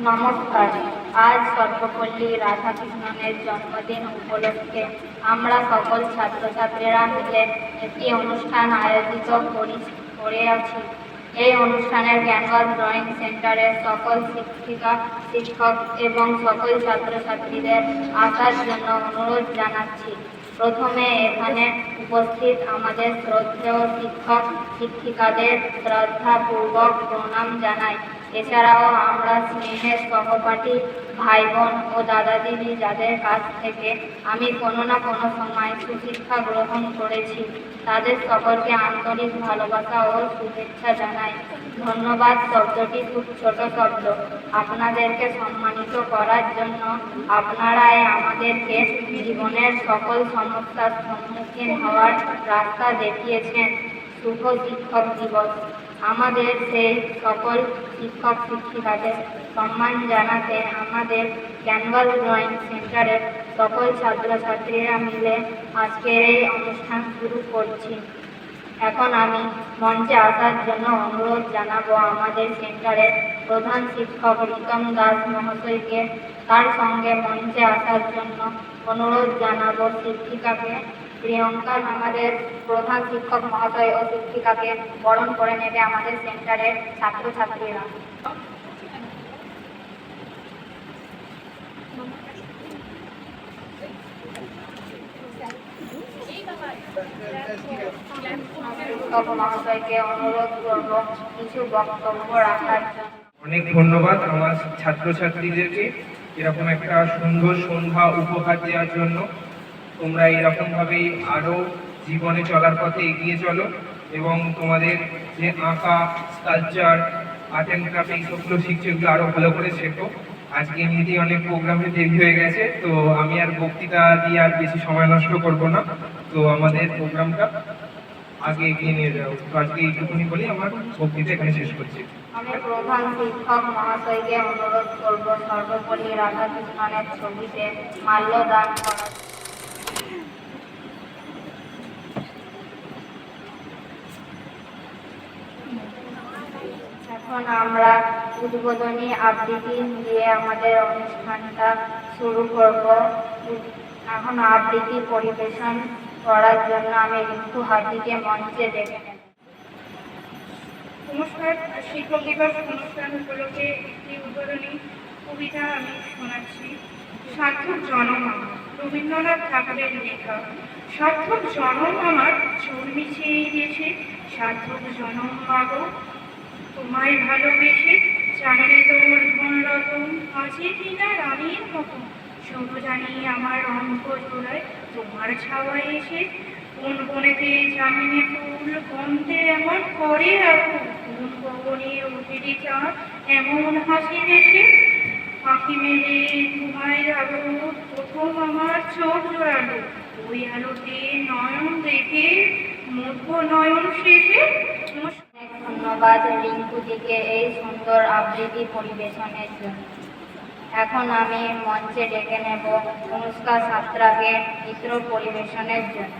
নমস্কার। আজ সর্বপল্লী রাধাকৃষ্ণনের জন্মদিন উপলক্ষে আমরা সকল ছাত্রছাত্রীরা মিলে একটি অনুষ্ঠান আয়োজিত করে আছি। এই অনুষ্ঠানের ক্যানভাস ড্রয়িং সেন্টারের সকল শিক্ষিকা, শিক্ষক এবং সকল ছাত্রছাত্রীদের আসার জন্য অনুরোধ জানাচ্ছি। প্রথমে এখানে উপস্থিত আমাদের শ্রদ্ধেয় শিক্ষক শিক্ষিকাদের শ্রদ্ধাপূর্বক প্রণাম জানাই। এছাড়াও আমরা স্নেহের সহপাঠী ভাই বোন ও দাদা দিদি যাদের কাছ থেকে আমি কোনো না কোনো সময় সুশিক্ষা গ্রহণ করেছি, তাদের সকলকে আন্তরিক ভালোবাসা ও শুভেচ্ছা জানাই। ধন্যবাদ শব্দটি খুব ছোট শব্দ। আপনাদেরকে সম্মানিত করার জন্য আপনারাই আমাদেরকে জীবনের সকল সমস্যার সম্মুখীন হওয়ার রাস্তা দেখিয়েছেন। শুভ শিক্ষক দিবস। আমাদের সেই সকল শিক্ষক শিক্ষিকাদের সম্মান জানাতে আমাদের ক্যানভাস ড্রয়িং সেন্টারের সকল ছাত্রছাত্রীরা মিলে আজকের এই অনুষ্ঠান শুরু করছি। এখন আমি মঞ্চে আসার জন্য অনুরোধ জানাবো আমাদের সেন্টারের প্রধান শিক্ষক রিতম দাস মহাশয়কে। তার সঙ্গে মঞ্চে আসার জন্য অনুরোধ জানাবো শিক্ষিকাকে প্রিয়ঙ্কা। আমাদের প্রধান শিক্ষক মহাশয় ও শিক্ষিকাকে বরণ করে নেবে আমাদের সেন্টারের ছাত্রছাত্রীরা। শিক্ষক মহাশয়কে অনুরোধ করব কিছু বক্তব্য রাখার জন্য। অনেক ধন্যবাদ আমার ছাত্রছাত্রীদেরকে এরকম একটা সুন্দর সন্ধ্যা উপহার দেওয়ার জন্য। তোমরা এরকম ভাবেই আরো জীবনে চলার পথে এগিয়ে চলো এবং তোমাদের যে আঁকা, স্কালচার, আর্ট অ্যান্ড ক্রাফট এইসবগুলো শিখছো, এগুলো আরো ভালো করে শেখো। আজকে এমনিতেই অনেক প্রোগ্রামে দেরি হয়ে গেছে, তো আমি আর বক্তৃতা দিয়ে আর বেশি সময় নষ্ট করব না। তো আমাদের প্রোগ্রামটা আগে এগিয়ে নিয়ে যাও। তো আজকে এইটুকুনি বলেই আমার বক্তৃতা এখানে শেষ করছি। আমি প্রধান শিক্ষক মহাশয়কে অনুরোধ করব সর্বপল্লী রাধাকৃষ্ণনের ছবিতে মাল্যদান করার। এখন আমরা উদ্বোধনী আবৃত্তি দিয়ে আমাদের অনুষ্ঠানটা শুরু করব। এখন আবৃত্তি পরিবেশন করার জন্য আমি রিঙ্কু হাজিকে মঞ্চে ডেকে নেব। নমস্কার। শিক্ষক দিবস অনুষ্ঠান উপলক্ষে একটি উদ্বোধনী কবিতা আমি শোনাচ্ছি। সার্থক জনম আমার, রবীন্দ্রনাথ ঠাকুরের লেখা। সার্থক জনম আমার জন্মেছে এই দেশে, সার্থক জনম মাগো তোমায় ভালোবেসে। জানলে তোর ধনরতন আছে কিনা রানীর মতন, শুধু জানি আমার অঙ্ক জোড়ায় তোমার ছাওয়ায় এসে। কোন বনেতে জামিনে ফুল গন্ধে এমন করে রাখো, কোন ভবনে উঠেছে চাঁদ এমন হাসি হেসে। পাখি মেলে ঘুমায় আলো, প্রথম আমার চোখ জোড়ালো, ওই আলোতে নয়ন দেখে মধ্য নয়ন শেষে। ধন্যবাদ রিঙ্কুদিকে এই সুন্দর আবৃত্তি পরিবেশনের জন্য। এখন আমি মঞ্চে ডেকে নেব অনুষ্কা সাত্রাকে চিত্র পরিবেশনের জন্য।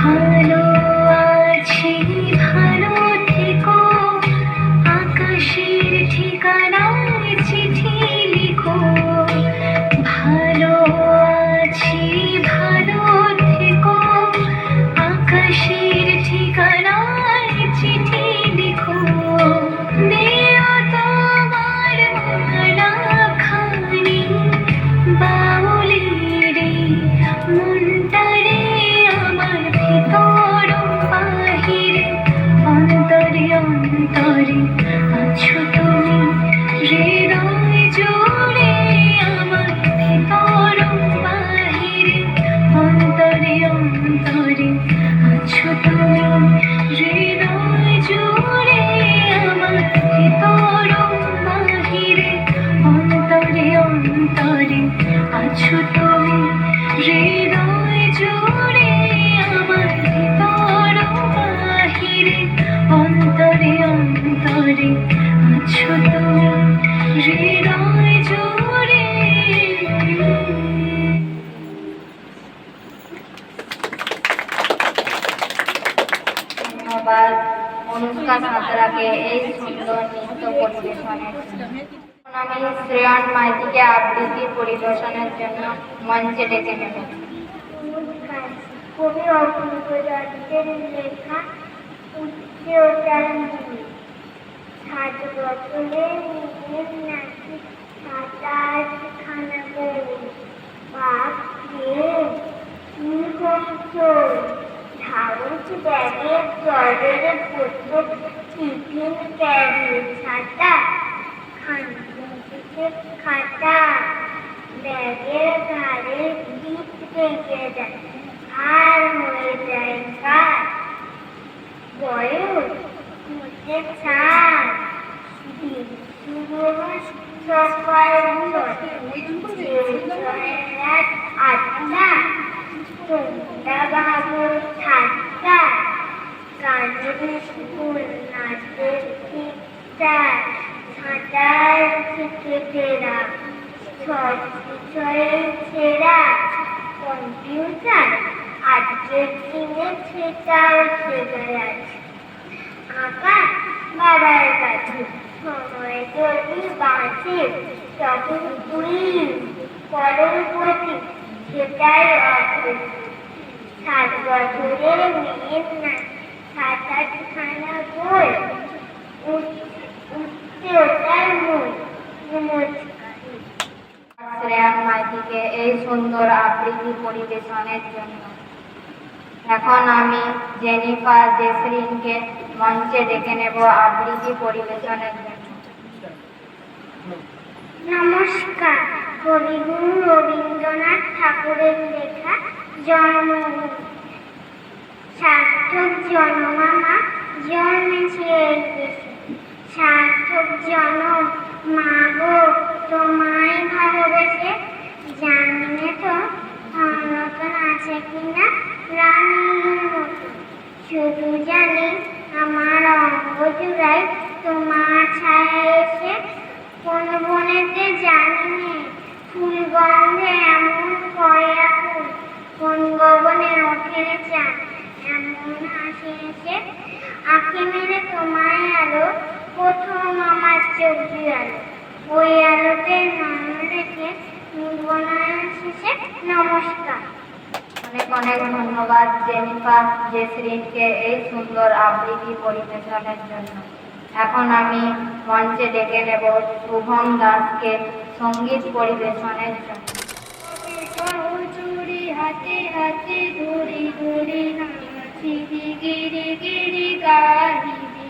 ভালো আছি ভালো থেকো, আকাশের ঠিকানায় চিঠি লিখো। ভালো আছি ভালো থেকো, আকাশের ঠিকানায় চিঠি লিখো। দিও তোমার মালা খানি বাউলের মনটারে, আমার ভিতর বাহিরে অন্তরে অন্তরে আছো তুমি, হৃদয় জুড়ে আমার ভিতর বাহিরে অন্তরে অন্তরে আছো তুমি, হৃদয় জুড়ে আমার ভিতর বাহিরে অন্তরে অন্তরে আছো তুমি, হৃদয় জুড়ে আমার ভিতর বাহিরে অন্তরে অন্তরে আছো তুমি, হৃদয় জুড়ে। ধন্যবাদ অনুষ্কা সাঁতরাকে এই সুন্দর নৃত্য পরিবেশনের জন্য। এখন আমি শ্রেয়ান মাইতিকে আবৃত্তি পরিবেশনের জন্য মঞ্চে ডেকে নেব। কবি অপূর্ব দত্তের লেখা উচ্চতার মুনি। 7 বছরের মেয়ের নাকি 7-8খানা বউ। বাপ রে, কি করছো? ঢাউচ ব্যাগে জলের বোতল, টিফিন ক্যারি, ছাতা, খানকে খাতা, ব্যাগের ধারে পিঠ রেখে যায় আর হয়ে যায় কাজ। বয়স মুখে ছাড়, সকাল রাত 8টা, তোমরা ভাবো ঠাট্টা। গানের স্কুল, নাচের টিচার, ছাঁটার থেকে ফেরা, ছয়ে ছেঁড়া, কম্পিউটার আজকের দিনে সেটাও শেখা আছে। আঁকা বাবার কাছে, সময় যদি বাঁচে তখন তুই পরের প্রতি সেটাই অভ্যেস। 7 বছরের মেয়ের না 7-8খানা বই, উঠতে ওটার মুখ। নমস্কার। শ্রেয়ান মাইতিকে এই সুন্দর আবৃত্তি পরিবেশনের জন্য। এখন আমি জেনিফার জেসরিনকে মঞ্চে ডেকে নেব আবৃত্তি পরিবেশনের জন্য। নমস্কার। কবিগুরু রবীন্দ্রনাথ ঠাকুরের লেখা জন্মভূমি। সার্থক জনমামা জন্মেছে এই দেশে, সার্থক জনম মা গো তোমায় ভালোবেসে। জানি না তো নতুন আছে কিনা রানীর মতো, শুধু জানি আমার অঙ্গ জুড়াই তোমার ছায়া এসে। কোন বনেতে জানি নে ফুল গন্ধে এমন করে আকুল, কোন গগনে ওঠে চান এমন হাসি এসে। আঁখি মেরে তোমায় আলো প্রথম আমার চোখ জুড়ালো, ওই আলোতে নয়ন রেখে নয়ন শেষে। নমস্কার। অনেক অনেক ধন্যবাদ জেনিফার জেসরিনকে এই সুন্দর আবৃত্তি পরিবেশনের জন্য। এখন আমি মঞ্চে ডেকে নেব শুভম দাসকে সঙ্গীত পরিবেশনের জন্য। চুড়ি হাতে হাতে ধরি ধরি নাচি, গিরি গিরি গাহিবি।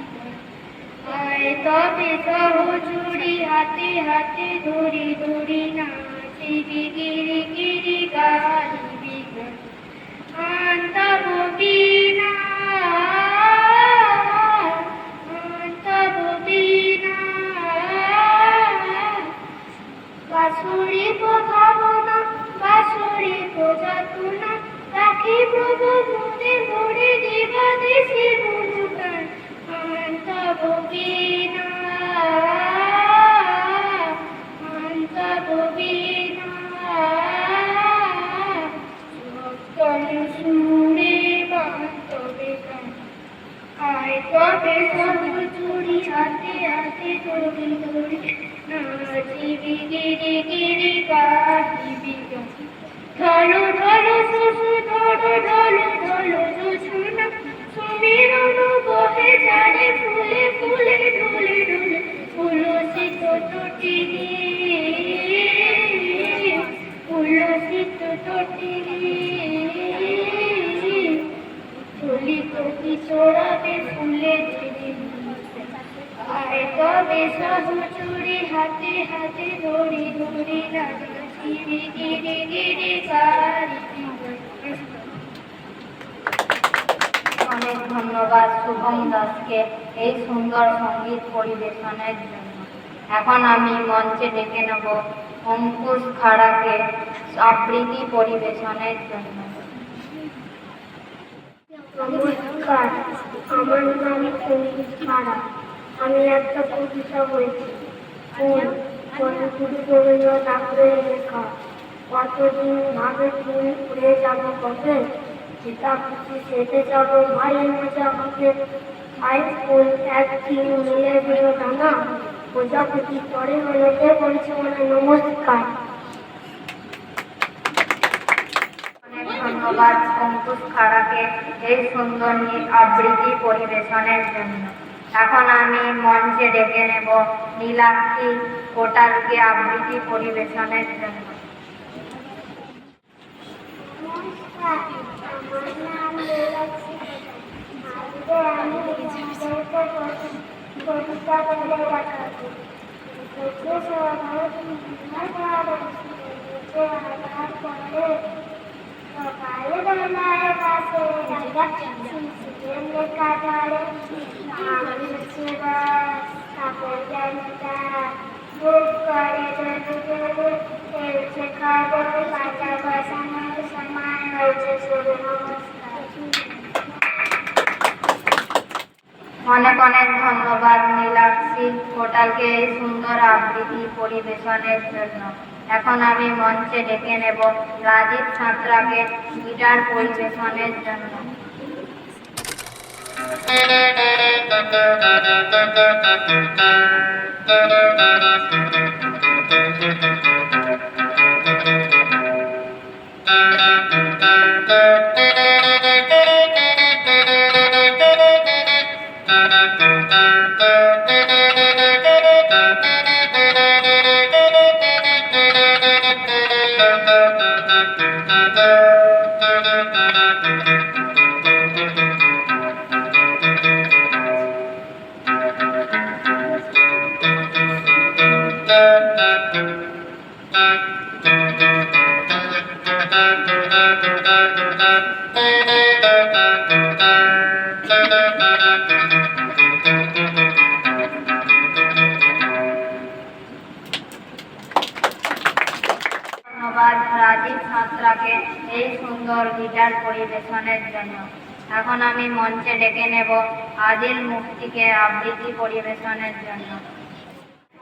আয় তবে সহচুড়ি হাতে হাতে ধরি ধরি নাচি, গিরি গিরি গাহিবি। আন্তব বিনা আন্তব বিনা বাঁশুড়ি বোঝাবো না, বাঁশুড়ি বোঝাতো না, রাখি প্রভু মনে ভরে দিবা দেশি গুণগান। আন্তব বিনা আন্তব বিনা সুরে বাঁধ দৌড়ি দৌড়ি নাচিবি গিরি গিরি গাহিবি গাহি। ঢলো ঢলো শুশু ঢলো ঢলো ঢলো জোছনা সুমিরন বহে ঝাড়ে ফুলে ফুলে ঢলে ঢলে উল্লসিত তটিনী উল্লসিত তটিনী চলিত কিশোরাবে ফুলে ধীরে আয় তবে সহু চুরি হাতে হাতে ধরি ধরি নাচিবি গিরি গিরি গাহিবি গাহি। অনেক ধন্যবাদ শুভম দাসকে এই সুন্দর সঙ্গীত পরিবেশনের জন্য। এখন আমি মঞ্চে ডেকে নেব অঙ্কুশ খাড়াকে আবৃত্তি পরিবেশনের জন্য। নমস্কার, আমার নাম অঙ্কুশ খাড়া। আমি একটা কবিতা বলছি। কবিগুরু রবীন্দ্রনাথ ঠাকুরের লেখা। কতদিন ভাবে তুমি উড়ে যাবো কবে, যেটা খুশি সেতে যাবো ভারী মজা হবে। হাই স্কুল একদিন মিলে দিল ডানা, প্রজাপতি পরে হলো কে বলছে মানে নমস্কার। অনেক ধন্যবাদ অঙ্কুশ খাড়াকে এই সুন্দর আবৃত্তি পরিবেশনের জন্য। এখন আমি মঞ্চে ডেকে নেব নীলাক্ষী কোটালকে আবৃত্তি পরিবেশনের জন্য। নমস্কার, আমার নাম নীলাক্ষী কোটাল। আজকে আমি আপনাদেরকে কবিতা বলে দেখাবো। সকালে বেলায় বাসে শিশিরের লেখা ধরে আমি কাপড় জানিটা বুক করে ধরে খেলছে খবর কাটা বসানোর সময় হয়েছে শুরু। নমস্কার। অনেক অনেক ধন্যবাদ নীলাক্ষী কোটালকে এই সুন্দর আবৃত্তি পরিবেশনের জন্য। এখন আমি মঞ্চে ডেকে নেব রাজীব সাঁতরাকে গিটার পরিবেশনের জন্য। ধন্যবাদ রাজীব সাঁতরাকে এই সুন্দর গিটার পরিবেশনের জন্য। এখন আমি মঞ্চে ডেকে নেব আদিল মুক্তিকে আবৃত্তি পরিবেশনের জন্য।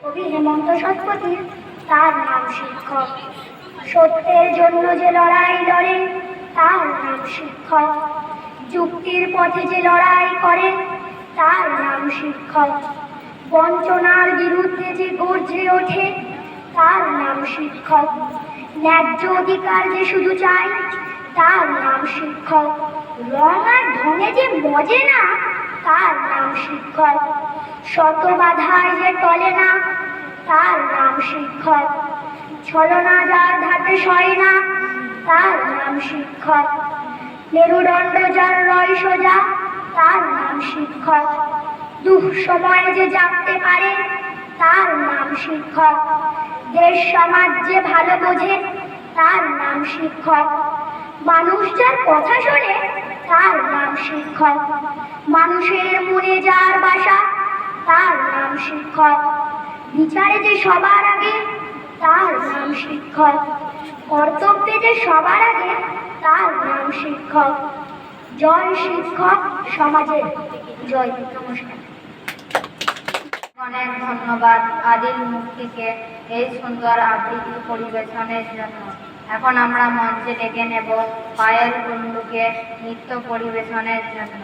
কবি হেমন্ত শতপথী, তার নাম শিক্ষক। সত্যের জন্য যে লড়াই লড়ে তার নাম শিক্ষক। যুক্তির পথে যে লড়াই করে তার নাম শিক্ষক। বঞ্চনার বিরুদ্ধে যে গর্জে ওঠে তার নাম শিক্ষক। ন্যায্য অধিকার যে শুধু চায় তার নাম শিক্ষক। রং আর ঢঙে যে মজে না তার নাম শিক্ষক। শত বাধায় যে টলে না তার নাম শিক্ষক। ছলনা যার ধাতে সয় না তার নাম শিক্ষক। মেরুদণ্ড যার রয় সোজা তার নাম শিক্ষক। দুঃসময়ে যে জাগতে পারে তার নাম শিক্ষক। দেশ সমাজ যে ভালো বোঝে তার নাম শিক্ষক। মানুষ যার কথা শোনে তার নাম শিক্ষক। মানুষের মনে যার বাসা তার নাম শিক্ষক। বিচারে যে সবার আগে তার নাম শিক্ষক। কর্তব্যে যে সবার আগে তার নাম শিক্ষক। জয় শিক্ষক সমাজের জয়। নমস্কার। অনেক ধন্যবাদ আদিল মুক্তিকে এই সুন্দর আবৃত্তি পরিবেশনের জন্য। এখন আমরা মঞ্চে ডেকে নেব পায়েল কুণ্ডুকে নৃত্য পরিবেশনের জন্য।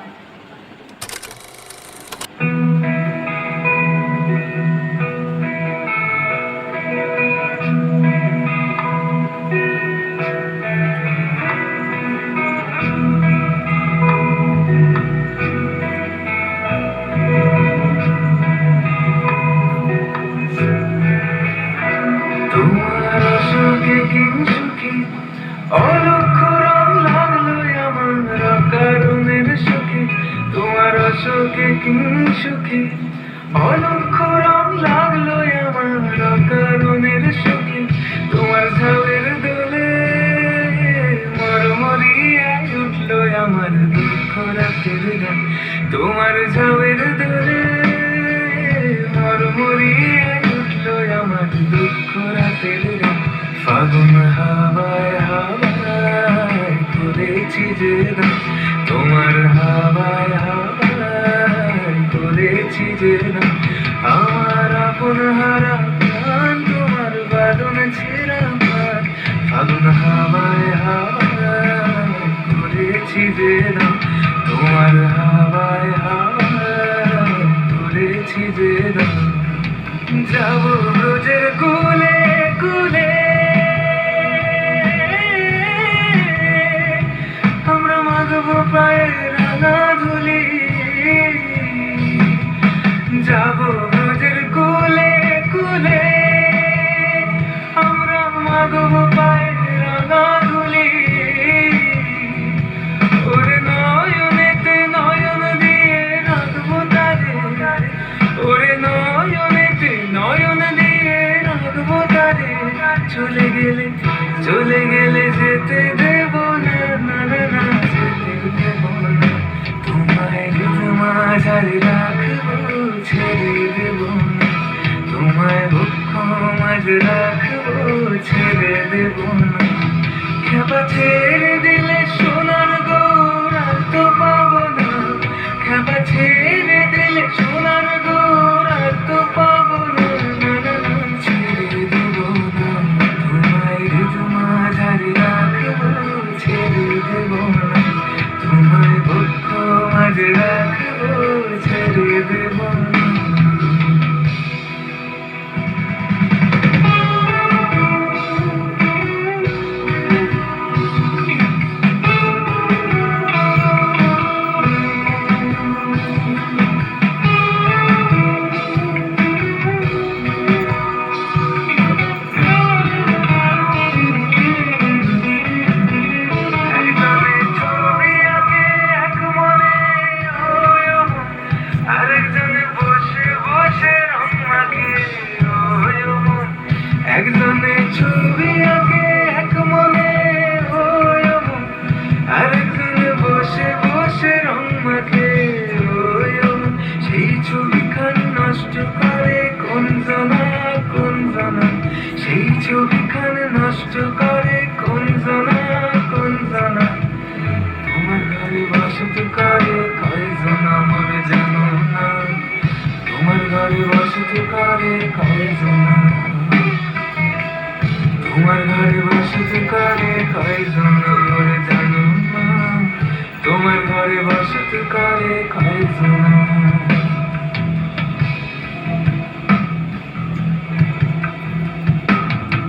রঙিন সুখে অলক্ষ রং লাগলো আমার অকারণের সুখে তোমার ঝাউয়ের দোলে মরমরিয়ায় উঠলো আমার দুঃখ রাতের গান তোমার ঝাউয়ের দোলে মরমরিয়ায় উঠলো আমার দুঃখ রাতের গান ফাগুন হাওয়ায় হাওয়ায় করেছি যে গান তোমার হাওয়ায় হাওয়ায় করেছি যে গান আমার আপন হারা প্রাণ তোমার বাদন ছেঁড়া প্রাণ ফাগুন হাওয়ায় হাওয়ায় করেছি যে গান তোমার হাওয়ায় হাওয়ায় করেছি যে গান যাব ব্রজের কুলে কুলে আমরা মাগবো পায়ের রাঙা ধুলি যাব ব্রজের কুলে কুলে আমরা মাগবো পায়ের রাঙা ধুলি ওরে নয়নেতে নয়ন দিয়ে রাখবো তারে ওরে নয়নেতে নয়ন দিয়ে রাখবো তারে চলে গেলে যেতে দেব না না না না যেতে দেব না তোমায় মাঝারে রাখবো ছেড়ে দেব না তোমায় বক্ষ মাঝে রাখবো ছেড়ে দেব না খেপা ছেড়ে দিলে সোনার গৌর আর তো পাবো না খেপা ছেড়ে দিলে সোনার গৌর আর তো পাবো না না না না ছেড়ে দেব না তোমায় মাঝারে রাখবো ছেড়ে দেব না তোমায় বক্ষ মাঝে রাখবো ছেড়ে দেব না একজনে ছবি আঁকে এক মনে ওই অমন আরেকজনে বসে বসে রং মাখে ওই অমন সেই ছবিখান নষ্ট করে কোন জনা সেই ছবিখান নষ্ট করে কোন জনা তোমার ঘরে বসত করে কয়জন আমার জানো না তোমার ঘরে বসত করে কয়জন তোমার ঘরে বসত করে কয়জন করে জানো না তোমার ঘরে বসত করে কয়জন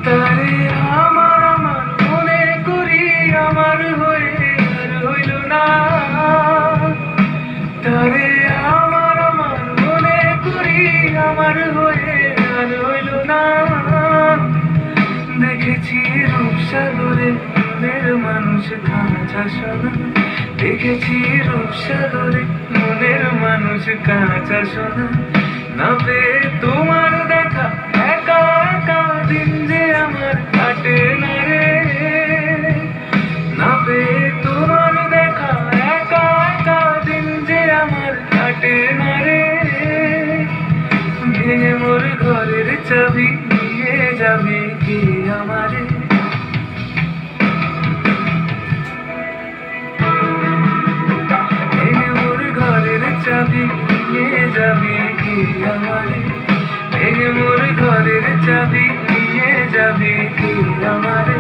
তারে আমার মনে করি আমার হয়ে আর হইল না তারে আমার মনে করি আমার হয়ে আর হইল না দেখেছি রূপসাগরে মনের মানুষ কাঁচা সোনা দেখেছি রূপসাগরে মনের মানুষ কাঁচা সোনা না পেয়ে তোমার দেখা একা একা দিন যে আমার কাটে না রে না পেয়ে তোমার দেখা একা একা দিন যে আমার কাটে না রে ভেঙে মোর ঘরের চাবি নিয়ে যাবি কি আমারে ভেঙে মোর ঘরের চাবি নিয়ে যাবি কি আমারে ভেঙে মোর ঘরের চাবি নিয়ে যাবি কি আমারে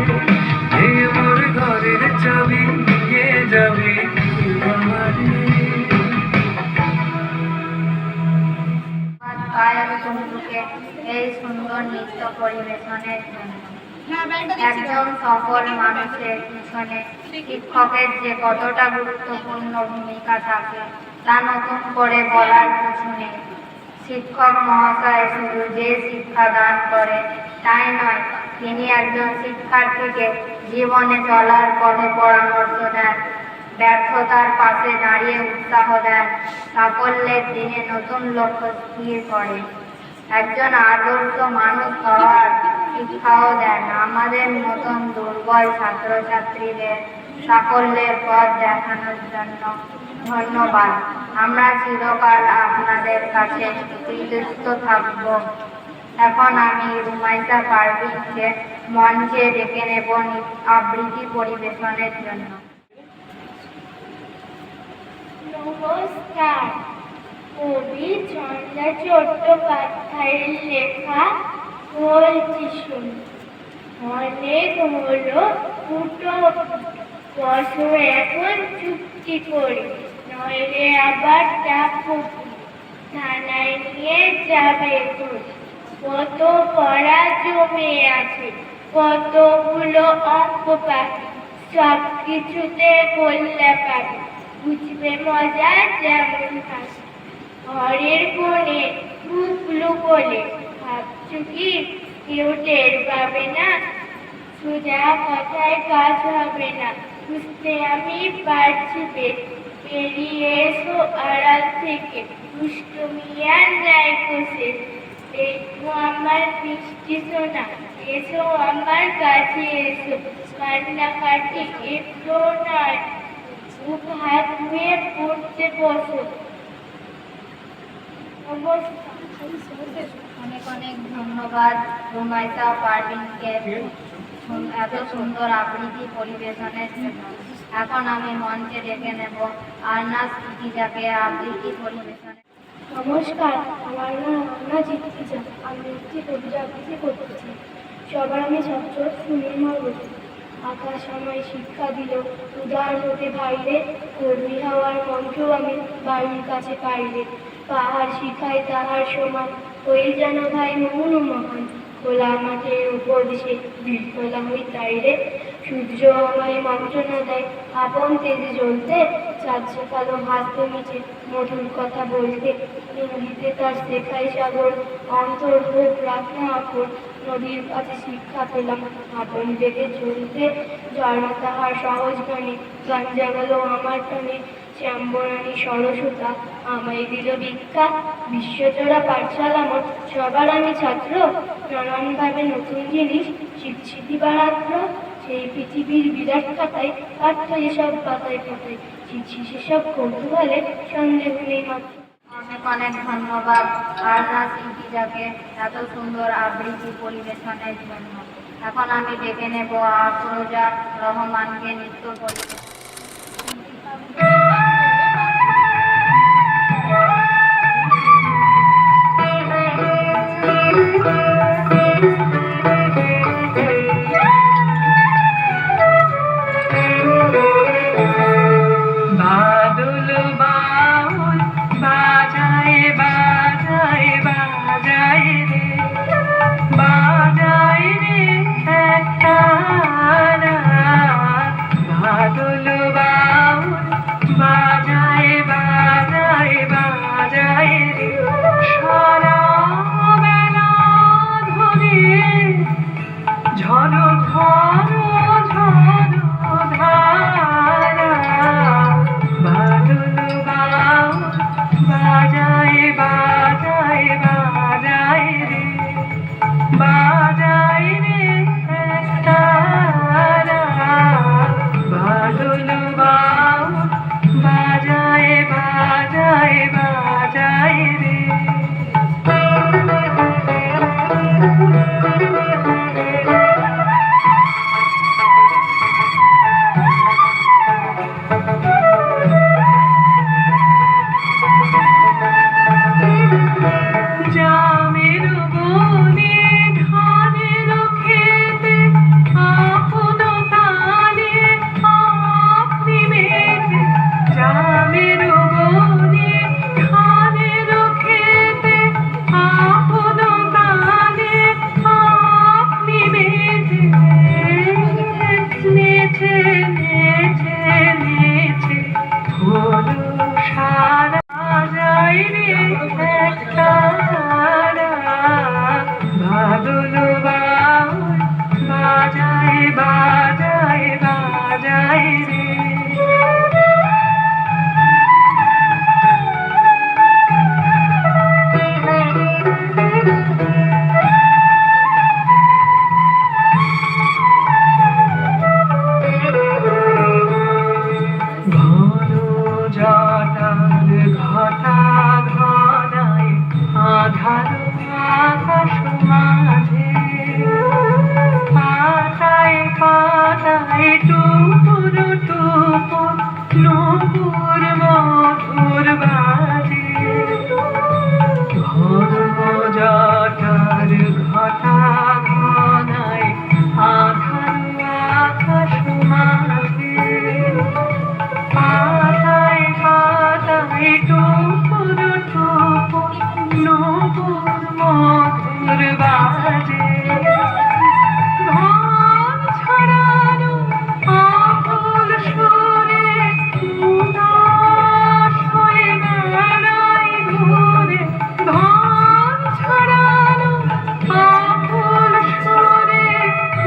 ভেঙে মোর ঘরের চাবি নিয়ে যাবি কি আমারে গায়ক বন্ধুকে এই সুন্দর নৃত্য পরিবেশনের জন্য একজন সফল মানুষের পিছনে শিক্ষকের যে কতটা গুরুত্বপূর্ণ ভূমিকা থাকে তা নতুন করে বলার কিছু নেই। শিক্ষক মহাশয় শুধু যে শিক্ষা দান করে তাই নয়, তিনি একজন শিক্ষার্থীকে জীবনে চলার পথে পরামর্শ দেন। ব্যর্থতার পাশে দাঁড়িয়ে উৎসাহ দেন, সাফল্যের দিনে নতুন লক্ষ্য স্থির করে। একজন আদর্শ মানুষ হওয়ার শিক্ষাও দেন। আমাদের মতন দুর্বল ছাত্রছাত্রীদের সাফল্যের পথ দেখানোর জন্য ধন্যবাদ। আমরা চিরকাল আপনাদের কাছে কৃতজ্ঞ থাকব। এখন আমি রুমাইসা পারভিনকে মঞ্চে ডেকে নেব আবৃত্তি পরিবেশনের জন্য। নমস্কার। কবি চন্দ্র চট্টোপাধ্যায়ের লেখা বলছি শুন। অনেক হলো দুটো বছর এখন চুক্তি করে, নইলে আবার ডাকবো থানায় নিয়ে যাবে তোর। কত পড়া জমে আছে, কতগুলো অঙ্ক পাখি, সব কিছুতে করলে পাবে, বুঝবে মজা যেমন হাসি। ঘরের কোণে টুকলু বলে ভাবছো কি কেউ টের পাবে না? সোজা কথায় কাজ হবে না, বুঝতে আমি পারছি বেশ। বেরিয়ে এসো আড়াল থেকে, দুষ্টুমি আর নাই কোষে। একটু আমার মিষ্টি সোনা, এসো আমার কাছে এসো, কান্নাকাটি একটু নয়, মুখ হাত ধুয়ে পড়তে বসো। অনেক অনেক ধন্যবাদ রুমাইসা পারভিনকে এত সুন্দর আবৃত্তি পরিবেশনের জন্য। এখন আমি মঞ্চে ডেকে নেব আরনাজ ইতিজাকে আবৃত্তি পরিবেশনে। নমস্কার, আমার নাম আরনাজ ইতিজা। আমি একটি কবিতা আবৃত্তি করতেছি। সবার আমি ছাত্র সুনির্মল বলি। আকাশ আমায় শিক্ষা দিল উদার হতে বাইরে, কর্মী হওয়ার মন্ত্র আমি বাড়ির কাছে পাইলে। পাহাড় শিখায় তাহার সমান, হয়ে যেন ভাই মৌন মহান। খোলা মাঠের উপর দেশে বীরখোলা হই তাইরে। সূর্য আমায় মন্ত্রণা দেয় আপন তেজে জ্বলতে, চাঁদ কালো হাসতে নিচে মধুর কথা বলতে। ইঙ্গিতে তার শেখায় সাগর, অন্তর হোক রাখা আপন। নদীর কাছে শিক্ষা পেলাম আপন বেগে চলতে, ঝর্ণা তাহার সহজ গানে গান জাগালো আমার টানে। শ্যামবরানী সরসতা আমায় দিল ভিক্ষা, বিশ্বজোড়া পাঠশালা মোট সবার আমি ছাত্র। নানানভাবে নতুন জিনিস শিখছি দিবারাত্র। সেই পৃথিবীর বিরাট খাতায় পাঠ্য এসব পাতায় পাতায়, শিখছি সেসব কৌতূহলে সন্দেহ নেই মাত্র। অনেক অনেক ধন্যবাদ আরনাজ ইতিজাকে এত সুন্দর আবৃত্তি পরিবেশনের জন্য। এখন আমি ডেকে নেব আফরোজা রহমানকে নৃত্য পরিবেশন। বাদল বাউল বাজায় বাজায় বাজায় রে, বাজায় রে একটা রাত। বাদল টুকুর টুকুর নূপুর মধুর বাজে ধান ছড়ানো আকুল সুরে উদাস হয়ে বেড়াই ঘুরে ধান ছড়ানো আকুল সুরে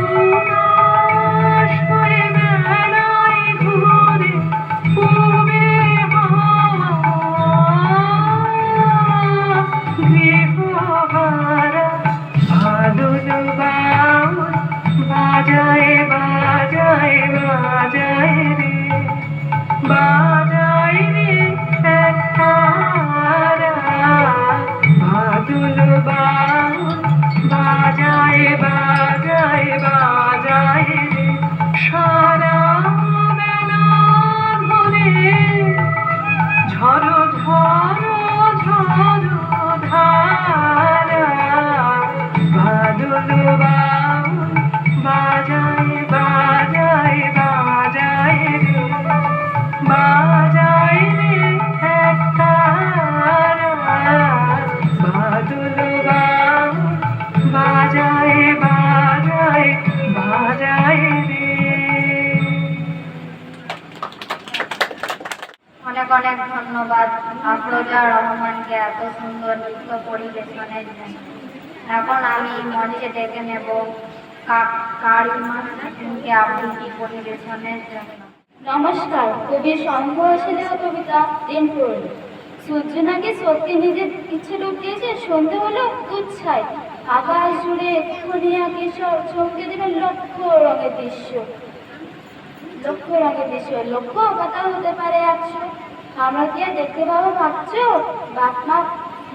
উদাস হয়ে বেড়াই ঘুরে পূবে হাওয়া গৃহহারা আদল বাউল বাজায় বাজায় বাজায় রে বাজায় রে এক তারা আদল বাউল বাজায় বাজায় বাজায় রে সারা বেলা ধরে ঝড়ো ঝড়ো ঝড়ো ধারা বাদল বাউল বাজায় বাজায় বাজায় রে বাজায় রে এক তারা বাদল বাউল বাজায় বাজায় বাজায় রে। অনেক অনেক ধন্যবাদ আফরোজা রহমানকে এত সুন্দর নৃত্য পরিবেশনের জন্য। এখন আমি মঞ্চে ডেকে নেব কারিমা খাতুনকে আবৃত্তি পরিবেশনের জন্য। নমস্কার, কবির সংগ্রহশীল কবিতা দিন পড়ল। সূর্য নাকি সত্যি নিজের ইচ্ছে লুকিয়েছে, সন্ধে হলো উচ্ছায় আকাশ জুড়ে এক্ষুনি আগে চমকে দেবে লক্ষ রঙের দৃশ্য। লক্ষ রঙের দৃশ্য, লক্ষ কথা হতে পারে 100। আমরা কি আর দেখতে পাবো ভাবছো?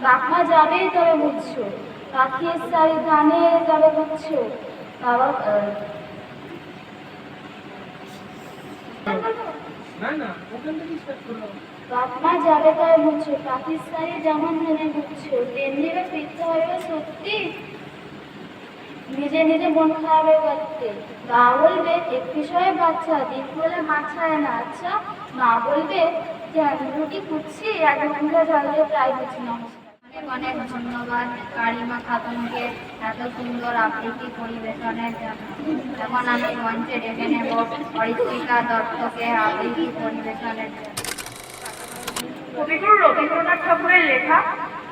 বাপমা যাবে তবে বুঝছো, পাখির সারি ধানে যাবে বুঝছো। বাবা বাপমা যাবে তবে বুঝছো, পাখির সারি যেমন ধানে বুঝছো, তেমনি বা ফিরতে হবে সত্যি। নিজে নিজে মন খারাপের করতে মা বলবে একটি সময় বাচ্চা দিন বলে মাছ ছাড়ে না। আচ্ছা, মা বলবে যে আমি রুটি খুঁজছি, 1 ঘন্টা জল দিয়ে প্রায় বুঝি। নমস্কার। অনেক অনেক ধন্যবাদ কারিমা খাতুনকে এত সুন্দর আবৃত্তি পরিবেশনের জন্য। এখন আমি মঞ্চে ডেকে নেব অরিত্রিকা দত্তকে আবৃত্তি পরিবেশনের জন্য। কবিগুরু রবীন্দ্রনাথ ঠাকুরের লেখা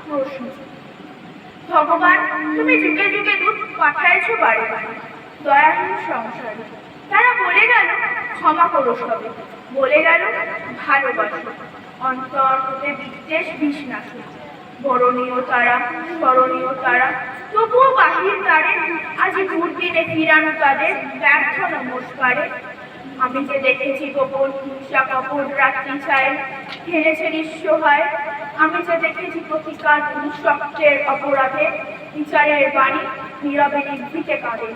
প্রশ্ন। ভগবান, তুমি যুগে যুগে দূত পাঠাইছো বাড়ি বাড়ি দয়াহীন সংসারে। তারা বলে গেল ক্ষমা করো সবে, বলে গেল ভালোবাসো, অন্তর হতে বিদ্বেষ বিষ নাশো। বরণীয় তারা স্মরণীয় তারা, তবুও বাহির তারে আজ দুর্দিনে ফিরানো তাদের ব্যর্থ নমস্কারে। আমি যে দেখেছি গোপন হিংসা কপট রাত্রি ছায় হেরেছে নিঃসহায়। আমি যে দেখেছি প্রতিকার পুরুষত্বের অপরাধে বিচারের বাণী নীরবে নিভৃতে কাঁদে।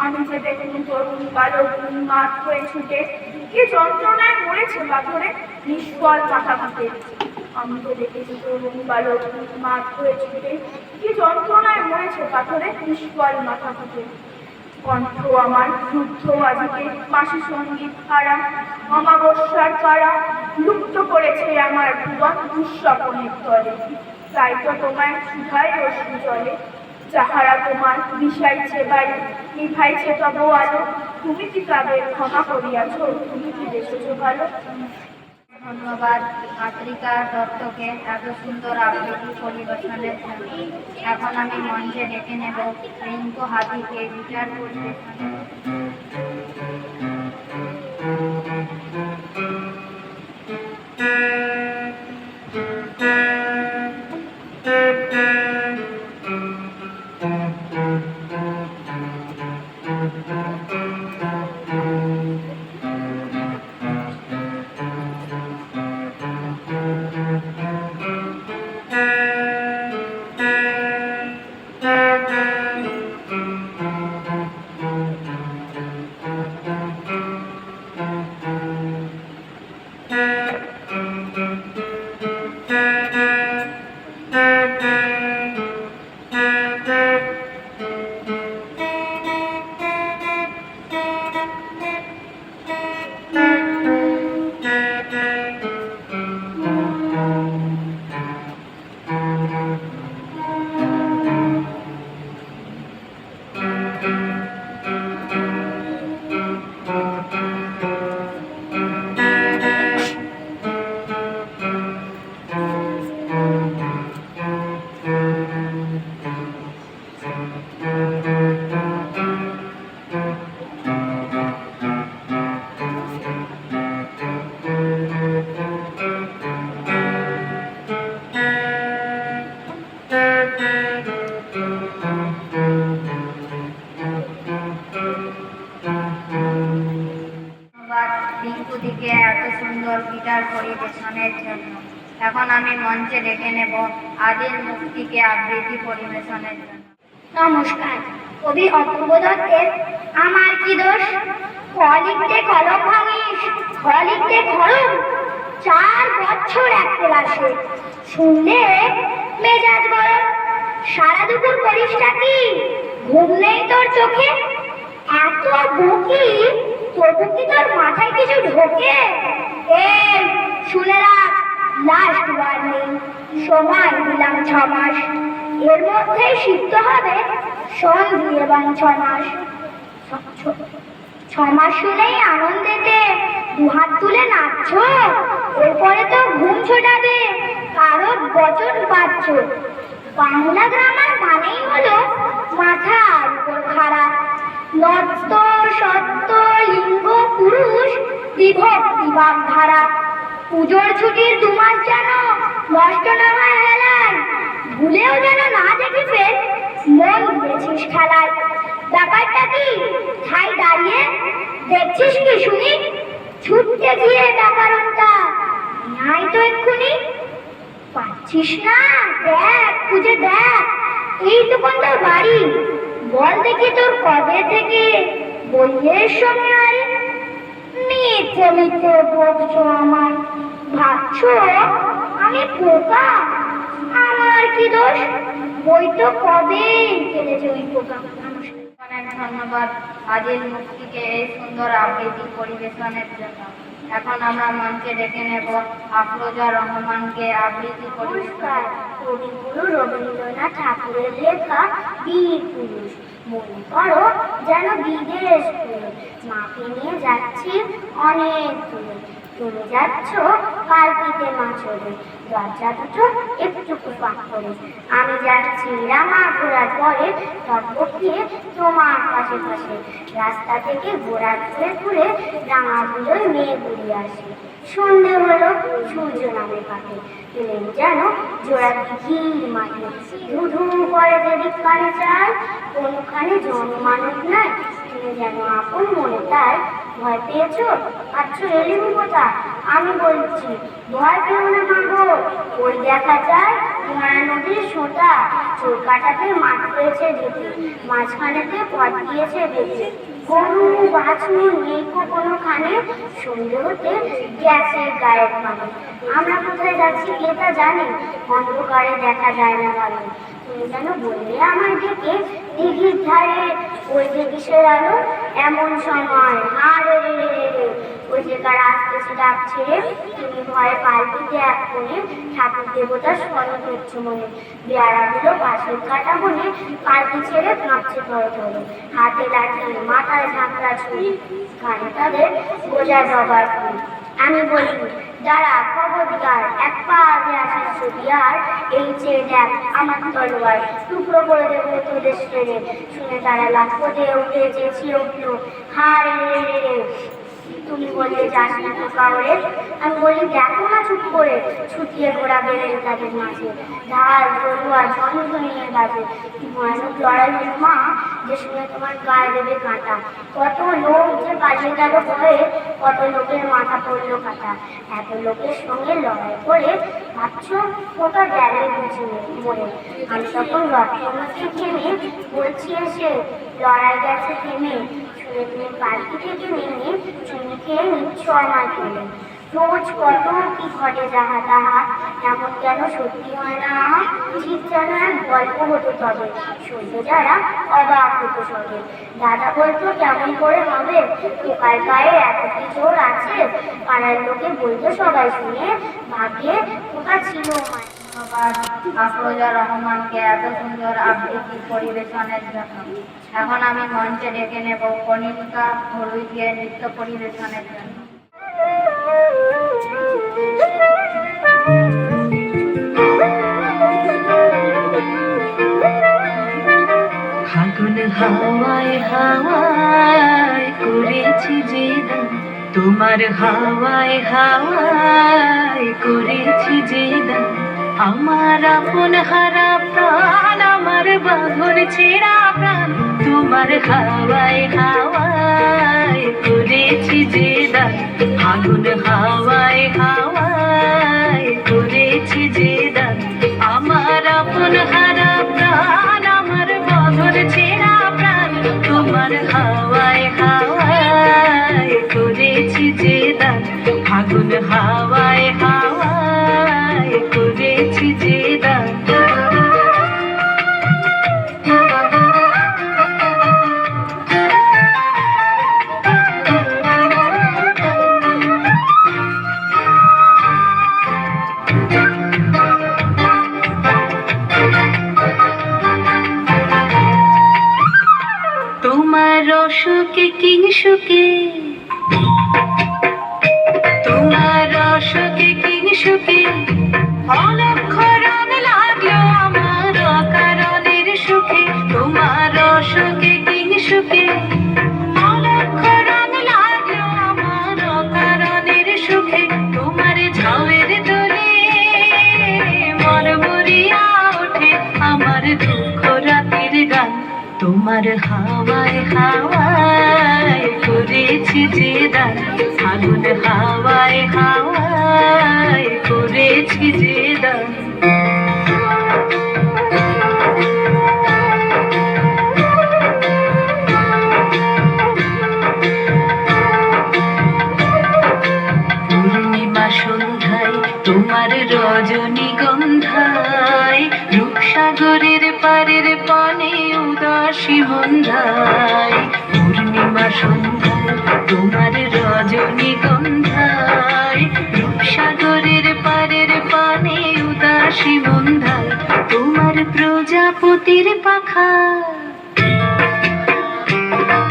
আমি যে দেখেছি তরুণ বালক উন্মাদ হয়ে ছুটে কি যন্ত্রণায় মরেছে পাথরে নিষ্ফল মাথা ঘুটে। আমি যে দেখেছি তরুণ বালক উন্মাদ হয়ে ছুটে কি যন্ত্রণায় মরেছে পাথরে নিষ্ফল মাথা ঘুটে। কণ্ঠ আমার যুদ্ধ আজকে মাসি সঙ্গীত হারা, অমাবস্যার কারা লুপ্ত করেছে আমার ভুবন দুঃস্বপনের তলে। তাই তো তোমায় সুধায় রশ্মি জলে, যাহারা তোমার বিষাইছে বায়ু নিভাইছে তব আলো। তুমি কি তাদের ক্ষমা করিয়াছ, তুমি কি দেখেছ ভালো। ধন্যবাদ আত্রিকা দত্তকে এত সুন্দর আবৃত্তি পরিবেশনের জন্য। এখন আমি মঞ্চে ডেকে নেব রিঙ্কু হাতিকে গিটার পরিবেশনের পরিবেশনের জন্য। এখন আমি মঞ্চে ডেকে নেব আদিল মুক্তিকে আবৃত্তি পরিবেশনের জন্য। নমস্কার। কবি অপূর্ব দত্তের আমার কি দোষ, খ লিখতে কলম ভাঙিস, খ লিখতে খরম, 4 বছর এক ক্লাসে, শুনলে মেজাজ গরম। সারা দুপুর করিসটা কি, ঘুম নেই তোর চোখে, এত বকি তবু কি তোর মাথায় কিছু ঢোকে? এই শুনে রাখ, লাস্ট ওয়ার্নিং, সময় দিলাম 6 মাস, এর মধ্যে শিখতে হবে সন্ধি এবং 6 মাস। 6 মাস শুনেই আনন্দেতে 2 হাত তুলে নাচছো, এরপরে তো ঘুম ছোটাবে, কারো বচন পাচ্ছ। বাংলা গ্রামার মানেই হলো মাথার উপর খাড়া, নত্য সত্য লিঙ্গ পুরুষ বিভক্তি বাগধারা। পুজোর ছুটির 2 মাস যেন নষ্ট না হয় হেলায়, ভুলেও যেন না দেখি ফের মন দিয়েছিস খেলায়। ব্যাপারটা কি ঠাই দাঁড়িয়ে দেখছিস কি শুনি, ছুটতে গিয়ে ব্যাকরণটা নাই তো এক্ষুনি, পাচ্ছিস না? দেখ খুঁজে দেখ, এইটুকুন তোর বাড়ি, বল দেখি তোর কবে থেকে বইয়ের সঙ্গে আরে মিথ্যে মিথ্যে বলছো আমায়, ভাবছো আমি পোকা, আমার কি দোষ, বই তো কবে কেটেছে ওই পোকা। অনেক ধন্যবাদ আদিল মুক্তিকে এই সুন্দর আবৃত্তি পরিবেশনের জন্য। এখন আমরা মঞ্চে ডেকে নেব আফরোজা রহমানকে আবৃত্তি নমস্কার। পরিবেশন। কবিগুরু রবীন্দ্রনাথ ঠাকুরের লেখা বীর পুরুষ, মনে করো যেন বিদেশ ঘুরে, মাকে নিয়ে যাচ্ছি অনেক দূরে, তুমি যাচ্ছ পালকিতে মাছরে, দরজা দুটো একটুকু ফাঁক করে, আমি যাচ্ছি রামা ঘোড়ার পরে, টকবকিয়ে তোমার পাশে পাশে, রাস্তা থেকে ঘোড়া ঘুরে ঘুরে রাঙাগুলোর মেয়ে ঘুরিয়ে আসে। সন্ধে হলো, সূর্য নামে কাটে, প্লেন যেন জোড়া দিঘির মাঠে, ধু ধু করে যেদিক কানে চায়, কোনখানে জনমানব নাই, তুমি যেন আপন মনে তাই। ভয় পেয়েছো? আচ্ছা এলিম কোথা? আমি বলছি ভয় পেও না মাগো, ওই দেখা যায় মায়া নদীর সোঁটা, চোর কাটাতে মাঠ হয়েছে যেতে, মাঝখানেতে পথ দিয়েছে বেঁচে, গরু বাছুর নেই কোনোখানে, সন্ধে হতে গেছে গায়ের মানে। আমরা কোথায় যাচ্ছি কে তা জানি, অন্ধকারে দেখা যায় না ভালো, তুমি যেন বললে আমার ডেকে দিঘির ধারে, ওই যে কিসের আলো এমন সময়, আরে রে রে রে রে, ওই যে কার আসতেছে ডাক ছেড়ে, তুমি ভয়ে পাল্টিতে এক কোণে, ঠাকুর দেবতার স্মরণ হচ্ছে মনে, বেয়ারাগুলো পাশের কাটা বনে, পাল্টি ছেড়ে কাঁপছে ধরে ধরে, হাতে লাঠি মাথায় ঝাঁকড়া ছুরি, কানে তাদের বোঝা জবার ফুল। আমি বলি যারা খবরদার, এক পা আগে আসার ছবি, আর এই চেয়ে দেখ আমার তলোয়ার, টুকরো করে দেবো তোদের ছেড়ে। শুনে তারা লাফো দিয়ে উঠে চেঁচিয়ে উঠলো, হায় রে রে রে, তুমি বললে যাস না তো কাউরে, আমি বলি দেখো না চুপ করে, ছুটিয়ে ঘোড়া বেড়ে তাদের মাঝে, ঢাল গরুয়া ঝনঝনিয়ে বাজে, ভয়ানক লড়াই হলো মা, যে শুনে তোমার গায়ে দেবে কাঁটা, কত লোক যে পালিয়ে গেল ভয়ে, কত লোকের মাথা পড়লো কাটা, এত লোকের সঙ্গে লড়াই করে ভাবছো ওটা গেলে বুঝি মরে। আমি তখন রক্তমুখে থেমে বলছি এসে, লড়াই গেছে থেমে, শুনে তুমি পালকি থেকে নেমে চুনি খেয়ে নিচ্ছ আমার কোলে। রোজ কত কি ঘটে যাহা তাহা, এমন কেন সত্যি হয় না, ঠিক যেন এক গল্প হতো তবে, সদ্য যারা অবাক হতো সবে। দাদা বলতো কেমন করে হবে, পোকার গায়ে এত কি জোর আছে, পাড়ার লোকে বলতো সবাই শুনে, ভাগ্যে পোকা ছিল আমার। ধন্যবাদ আফরোজা রহমানকে এত সুন্দর আবৃত্তি পরিবেশনের জন্য। এখন আমি মঞ্চে ডেকে নেব কণিকা হলুদিয়ে নৃত্য পরিবেশনের জন্য। ফাগুন হাওয়ায় হাওয়ায় করেছি যে দান, তোমার হাওয়ায় হাওয়ায় করেছি যে দান, আমার আপন হারা প্রাণ আমার বাঁধন ছেঁড়া প্রাণ তোমার হাওয়ায় হাওয়ায় করেছি যে দান আগুন হাওয়ায় হাওয়ায় করেছি যে দান আমার আপন হারা প্রাণ আমার বাঁধন ছেঁড়া প্রাণ তোমার হাওয়ায় হাওয়ায় করেছি যে দান আগুন হাওয়ায় হাওয়ায় করেছি যে দান তোমার অসুখে কিংসুকে তোমার অসুখে কিংসুকে অলক্ষরণ লাগলো আমার অকারণের সুখে তোমার অসুখে কিংসুকে অলক্ষরণ লাগলো আমার অকারণের সুখে তোমার ঝাউয়ের দোলে মরমরিয়া ওঠে আমার দুঃখ রাতের গান তোমার হাওয়ায় হাওয়ায় করেছি যে দান আগুন হাওয়ায় হাওয়ায় করেছি যে দান পূর্ণিমা সন্ধ্যায় তোমার রজনীগন্ধায় রূপসাগরের পারের পানে উদাসী মন্ধায় পূর্ণিমা সন্ধ্যায় তোমার রজনীগন্ধায় রূপসাগরের পারের পানে উদাসী মন্ধায় তোমার প্রজাপতির পাখা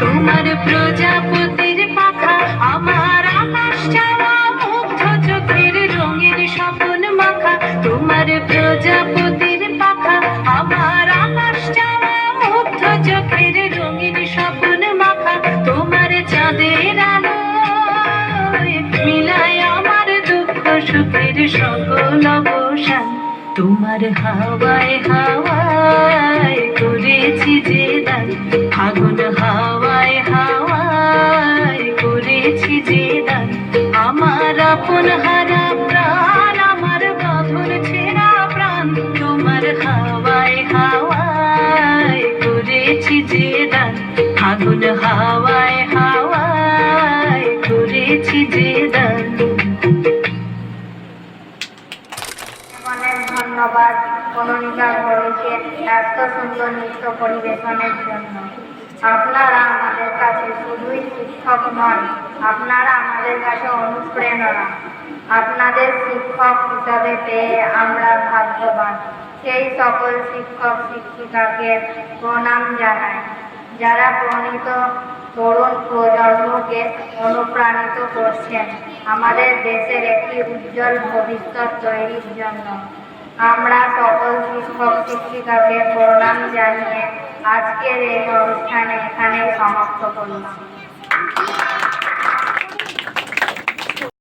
তোমার প্রজাপতির পাখা আমার আকাশ চাওয়া মুগ্ধ চোখের রঙের স্বপ্ন মাখা তোমার প্রজাপতির পাখা আমার আকাশ চাওয়া মুগ্ধ চোখের রঙের স্বপ্ন মাখা তোমার চাঁদের আলো মিলায় আমার দুঃখ সুখের সকল অবসান তোমার হাওয়ায় হাওয়ায় করেছি যে দান আগুন হাওয়ায় হাওয়ায় করেছি যে দান আমার আপন হারা প্রাণ আমার বাঁধন ছেঁড়া প্রাণ তোমার হাওয়ায় হাওয়ায় করেছি যে দান আগুন হাওয়ায় হাওয়ায় করেছি যে দান অনেক ধন্যবাদ কননিকা ঘোড়কে এত সুন্দর নৃত্য পরিবেশনের জন্য। আপনারা আমাদের কাছে শুধুই শিক্ষক নন, আপনারা আমাদের কাছে অনুপ্রেরণা। আপনাদের শিক্ষক হিসাবে পেয়ে আমরা ভাগ্যবান। সেই সকল শিক্ষক শিক্ষিকাকে প্রণাম জানাই যারা প্রণীত তরুণ প্রজন্মকে অনুপ্রাণিত করছেন আমাদের দেশের একটি উজ্জ্বল ভবিষ্যৎ তৈরির জন্য। আমরা সকল শিক্ষক শিক্ষিকাকে প্রণাম জানিয়ে আজকের এই অনুষ্ঠানে এখানেই সমাপ্ত করলাম।